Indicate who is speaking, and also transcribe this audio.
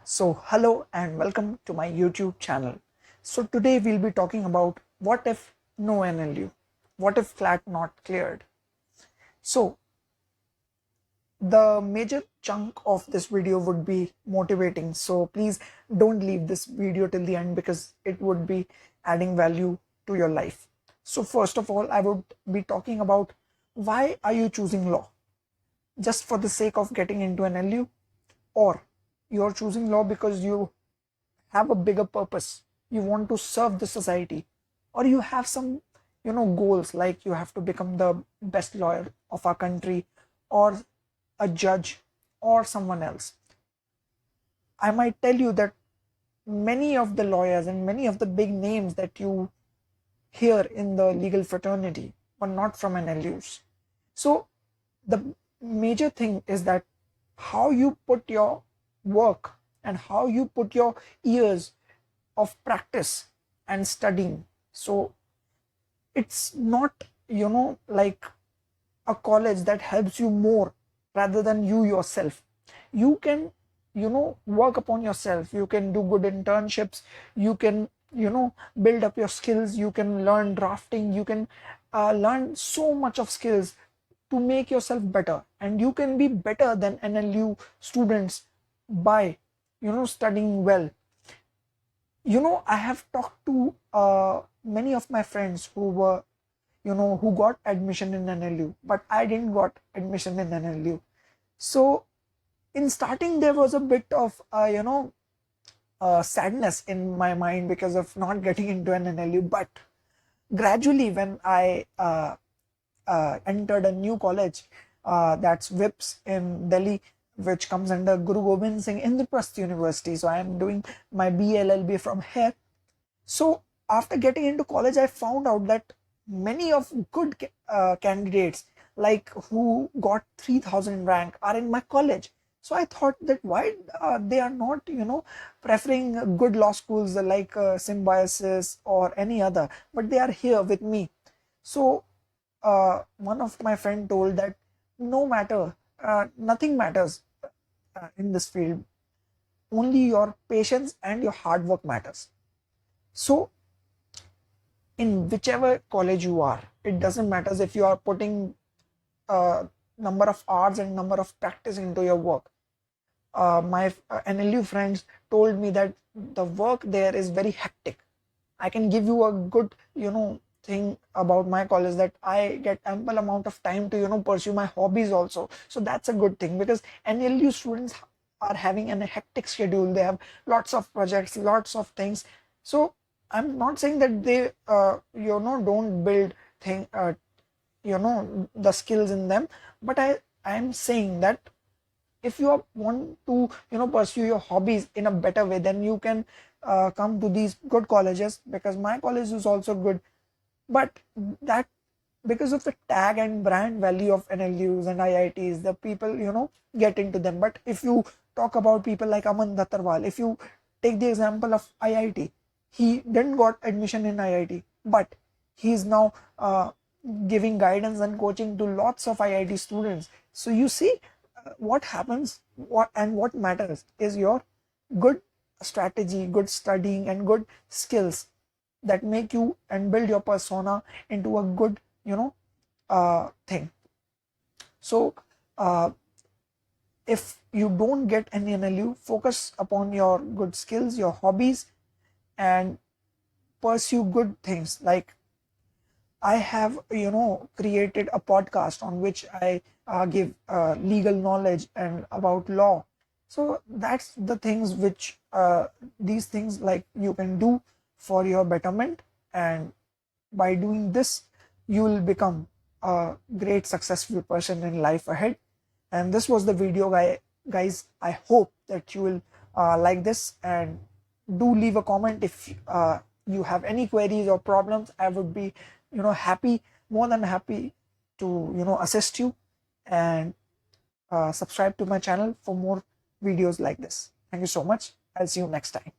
Speaker 1: So hello and welcome to my YouTube channel. So today we'll be talking about what if no NLU, what if clat not cleared. So the major chunk of this video would be motivating. So please don't leave this video till the end because it would be adding value to your life. So first of all, I would be talking about why are you choosing law? Just for the sake of getting into an LU, or you're choosing law because you have a bigger purpose, you want to serve the society, or you have some goals like you have to become the best lawyer of our country, or a judge, or someone else. I might tell you that many of the lawyers and many of the big names that you hear in the legal fraternity were not from NLUs. So the major thing is that how you put your work and how you put your years of practice and studying. So it's not like a college that helps you more rather than you yourself. You can work upon yourself, you can do good internships, you can build up your skills, you can learn drafting, you can learn so much of skills to make yourself better, and you can be better than NLU students by studying well. I have talked to many of my friends who were who got admission in NLU, but I didn't got admission in NLU. So in starting there was a bit of sadness in my mind because of not getting into an NLU, but gradually when I entered a new college, that's WIPS in Delhi, which comes under Guru Gobind Singh Indraprastha University. So I am doing my BLLB from here. So after getting into college, I found out that many of good candidates, like who got 3000 rank, are in my college. So I thought that why they are not preferring good law schools like Symbiosis or any other, but they are here with me. So one of my friend told that no matter, nothing matters in this field, only your patience and your hard work matters. So in whichever college you are, it doesn't matter if you are putting number of hours and number of practice into your work. My NLU friends told me that the work there is very hectic. I can give you a good thing about my college, that I get ample amount of time to pursue my hobbies also. So that's a good thing, because NLU students are having a hectic schedule. They have lots of projects, lots of things. So I'm not saying that they don't build thing the skills in them, but I'm saying that if you want to pursue your hobbies in a better way, then you can come to these good colleges, because my college is also good. But that, because of the tag and brand value of NLUs and IITs, the people get into them. But if you talk about people like Dhattarwal, if you take the example of IIT, he didn't got admission in IIT, but he is now giving guidance and coaching to lots of IIT students. So you see, what happens, what matters is your good strategy, good studying, and good skills that make you and build your persona into a good thing. So if you don't get any NLU, focus upon your good skills, your hobbies, and pursue good things. Like I have created a podcast on which I give legal knowledge and about law. So that's the things which these things like you can do for your betterment, and by doing this you will become a great successful person in life ahead. And this was the video, guys. I hope that you will like this, and do leave a comment if you have any queries or problems. I would be happy, more than happy to assist you. And subscribe to my channel for more videos like this. Thank you so much. I'll see you next time.